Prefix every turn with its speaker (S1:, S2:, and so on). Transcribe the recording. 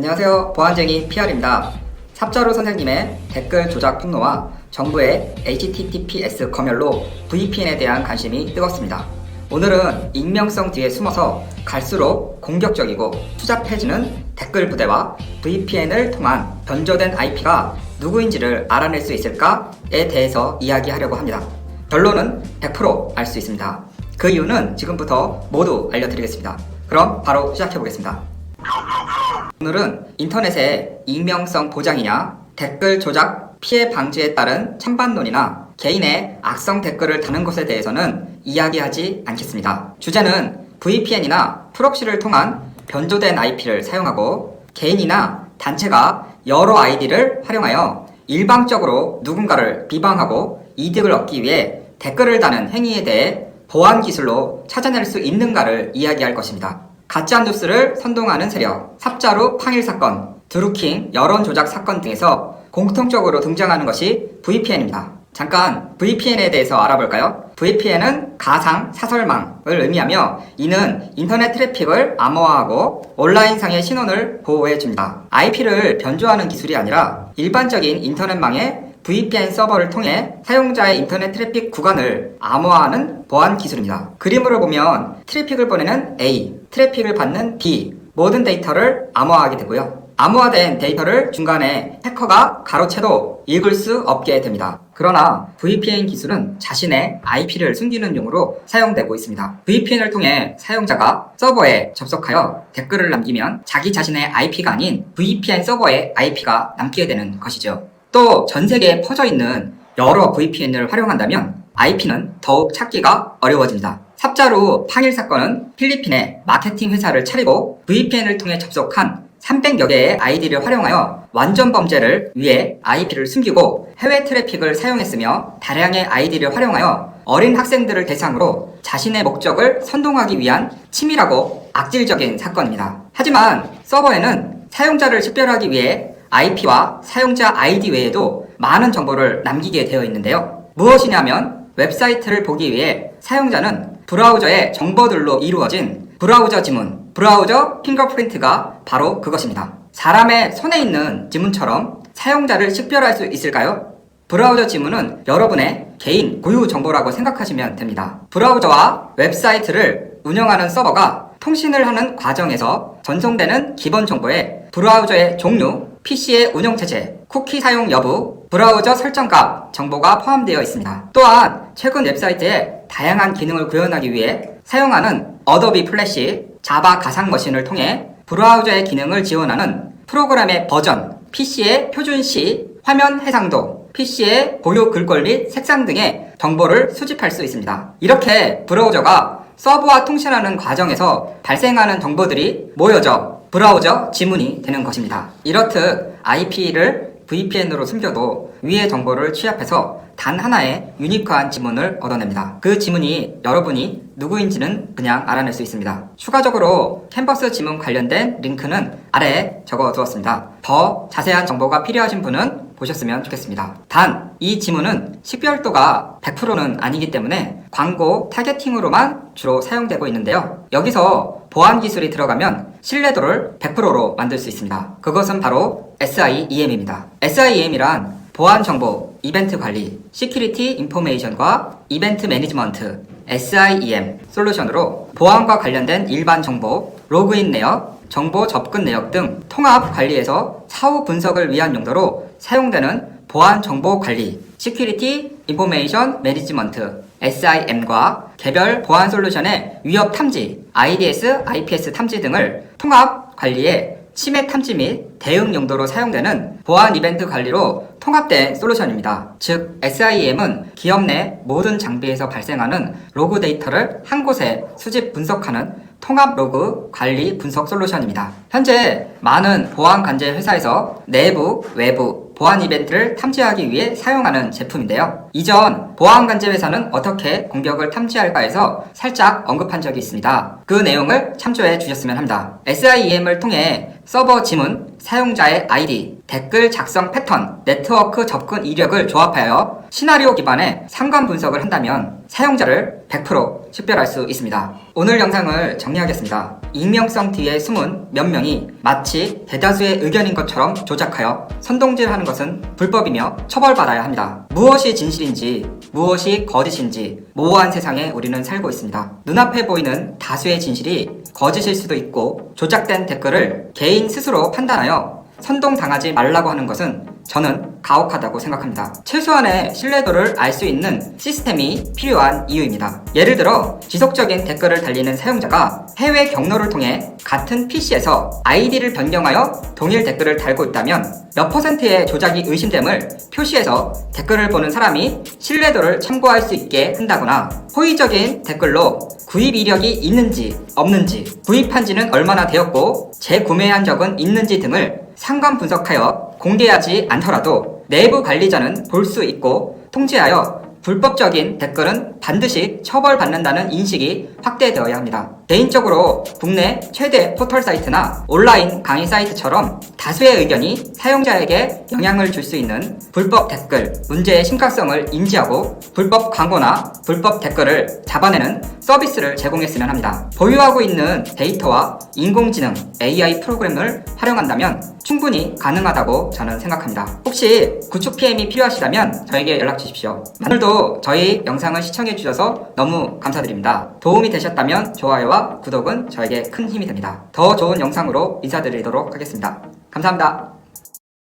S1: 안녕하세요. 보안쟁이 PR입니다. 삽자루 선생님의 댓글 조작 폭로와 정부의 HTTPS 검열로 VPN에 대한 관심이 뜨겁습니다. 오늘은 익명성 뒤에 숨어서 갈수록 공격적이고 투잡해지는 댓글 부대와 VPN을 통한 변조된 IP가 누구인지를 알아낼 수 있을까에 대해서 이야기하려고 합니다. 결론은 100% 알 수 있습니다. 그 이유는 지금부터 모두 알려드리겠습니다. 그럼 바로 시작해보겠습니다. 오늘은 인터넷의 익명성 보장이냐, 댓글 조작 피해 방지에 따른 찬반론이나 개인의 악성 댓글을 다는 것에 대해서는 이야기하지 않겠습니다. 주제는 VPN이나 프록시를 통한 변조된 IP를 사용하고 개인이나 단체가 여러 아이디를 활용하여 일방적으로 누군가를 비방하고 이득을 얻기 위해 댓글을 다는 행위에 대해 보안 기술로 찾아낼 수 있는가를 이야기할 것입니다. 가짜뉴스를 선동하는 세력, 삽자루 팡일 사건, 드루킹 여론 조작 사건 등에서 공통적으로 등장하는 것이 VPN입니다. 잠깐 VPN에 대해서 알아볼까요? VPN은 가상 사설망을 의미하며 이는 인터넷 트래픽을 암호화하고 온라인상의 신원을 보호해줍니다. IP를 변조하는 기술이 아니라 일반적인 인터넷망의 VPN 서버를 통해 사용자의 인터넷 트래픽 구간을 암호화하는 보안 기술입니다. 그림으로 보면 트래픽을 보내는 A, 트래픽을 받는 B, 모든 데이터를 암호화하게 되고요. 암호화된 데이터를 중간에 해커가 가로채도 읽을 수 없게 됩니다. 그러나 VPN 기술은 자신의 IP를 숨기는 용으로 사용되고 있습니다. VPN을 통해 사용자가 서버에 접속하여 댓글을 남기면 자기 자신의 IP가 아닌 VPN 서버의 IP가 남게 되는 것이죠. 또 전 세계에 퍼져 있는 여러 VPN을 활용한다면 IP는 더욱 찾기가 어려워집니다. 삽자루 팡일 사건은 필리핀에 마케팅 회사를 차리고 VPN을 통해 접속한 300여 개의 아이디를 활용하여 완전 범죄를 위해 IP를 숨기고 해외 트래픽을 사용했으며 다량의 아이디를 활용하여 어린 학생들을 대상으로 자신의 목적을 선동하기 위한 치밀하고 악질적인 사건입니다. 하지만 서버에는 사용자를 식별하기 위해 IP와 사용자 아이디 외에도 많은 정보를 남기게 되어 있는데요. 무엇이냐면 웹사이트를 보기 위해 사용자는 브라우저의 정보들로 이루어진 브라우저 지문, 브라우저 핑거프린트가 바로 그것입니다. 사람의 손에 있는 지문처럼 사용자를 식별할 수 있을까요? 브라우저 지문은 여러분의 개인 고유 정보라고 생각하시면 됩니다. 브라우저와 웹사이트를 운영하는 서버가 통신을 하는 과정에서 전송되는 기본 정보에 브라우저의 종류, PC의 운영체제, 쿠키 사용 여부, 브라우저 설정값 정보가 포함되어 있습니다. 또한 최근 웹사이트에 다양한 기능을 구현하기 위해 사용하는 어도비 플래시, 자바 가상 머신을 통해 브라우저의 기능을 지원하는 프로그램의 버전, PC의 표준 시, 화면 해상도, PC의 고유 글꼴 및 색상 등의 정보를 수집할 수 있습니다. 이렇게 브라우저가 서버와 통신하는 과정에서 발생하는 정보들이 모여져 브라우저 지문이 되는 것입니다. 이렇듯 IP를 VPN으로 숨겨도 위의 정보를 취합해서 단 하나의 유니크한 지문을 얻어냅니다. 그 지문이 여러분이 누구인지는 그냥 알아낼 수 있습니다. 추가적으로 캔버스 지문 관련된 링크는 아래에 적어두었습니다. 더 자세한 정보가 필요하신 분은 보셨으면 좋겠습니다. 단, 이 지문은 식별도가 100%는 아니기 때문에 광고 타겟팅으로만 주로 사용되고 있는데요. 여기서 보안 기술이 들어가면 신뢰도를 100%로 만들 수 있습니다. 그것은 바로 SIEM입니다. SIEM이란 보안 정보, 이벤트 관리, 시큐리티 인포메이션과 이벤트 매니지먼트, SIEM 솔루션으로 보안과 관련된 일반 정보, 로그인 내역, 정보 접근 내역 등 통합 관리에서 사후 분석을 위한 용도로 사용되는 보안 정보 관리, 시큐리티 인포메이션 매니지먼트, SIM과 개별 보안 솔루션의 위협 탐지, IDS, IPS 탐지 등을 통합 관리에 침해 탐지 및 대응 용도로 사용되는 보안 이벤트 관리로 통합된 솔루션입니다. 즉, SIEM은 기업 내 모든 장비에서 발생하는 로그 데이터를 한 곳에 수집 분석하는 통합 로그 관리 분석 솔루션입니다. 현재 많은 보안 관제 회사에서 내부, 외부 보안 이벤트를 탐지하기 위해 사용하는 제품인데요. 이전 보안 관제 회사는 어떻게 공격을 탐지할까에서 살짝 언급한 적이 있습니다. 그 내용을 참조해 주셨으면 합니다. SIEM을 통해 서버 지문, 사용자의 아이디, 댓글 작성 패턴, 네트워크 접근 이력을 조합하여 시나리오 기반의 상관 분석을 한다면 사용자를 100% 식별할 수 있습니다. 오늘 영상을 정리하겠습니다. 익명성 뒤에 숨은 몇 명이 마치 대다수의 의견인 것처럼 조작하여 선동질하는 것은 불법이며 처벌받아야 합니다. 무엇이 진실인지 무엇이 거짓인지 모호한 세상에 우리는 살고 있습니다. 눈앞에 보이는 다수의 진실이 거짓일 수도 있고 조작된 댓글을 개인 스스로 판단하여 선동당하지 말라고 하는 것은 저는 가혹하다고 생각합니다. 최소한의 신뢰도를 알 수 있는 시스템이 필요한 이유입니다. 예를 들어 지속적인 댓글을 달리는 사용자가 해외 경로를 통해 같은 PC에서 아이디를 변경하여 동일 댓글을 달고 있다면 몇 %의 조작이 의심됨을 표시해서 댓글을 보는 사람이 신뢰도를 참고할 수 있게 한다거나 호의적인 댓글로 구입 이력이 있는지 없는지, 구입한 지는 얼마나 되었고 재구매한 적은 있는지 등을 상관 분석하여 공개하지 않더라도 내부 관리자는 볼 수 있고 통제하여 불법적인 댓글은 반드시 처벌받는다는 인식이 확대되어야 합니다. 개인적으로 국내 최대 포털 사이트나 온라인 강의 사이트처럼 다수의 의견이 사용자에게 영향을 줄 수 있는 불법 댓글 문제의 심각성을 인지하고 불법 광고나 불법 댓글을 잡아내는 서비스를 제공했으면 합니다. 보유하고 있는 데이터와 인공지능 AI 프로그램을 활용한다면 충분히 가능하다고 저는 생각합니다. 혹시 구축 PM이 필요하시다면 저에게 연락 주십시오. 오늘도 저희 영상을 시청해 주셔서 너무 감사드립니다. 도움이 되셨다면 좋아요와 구독은 저에게 큰 힘이 됩니다. 더 좋은 영상으로 인사드리도록 하겠습니다. 감사합니다.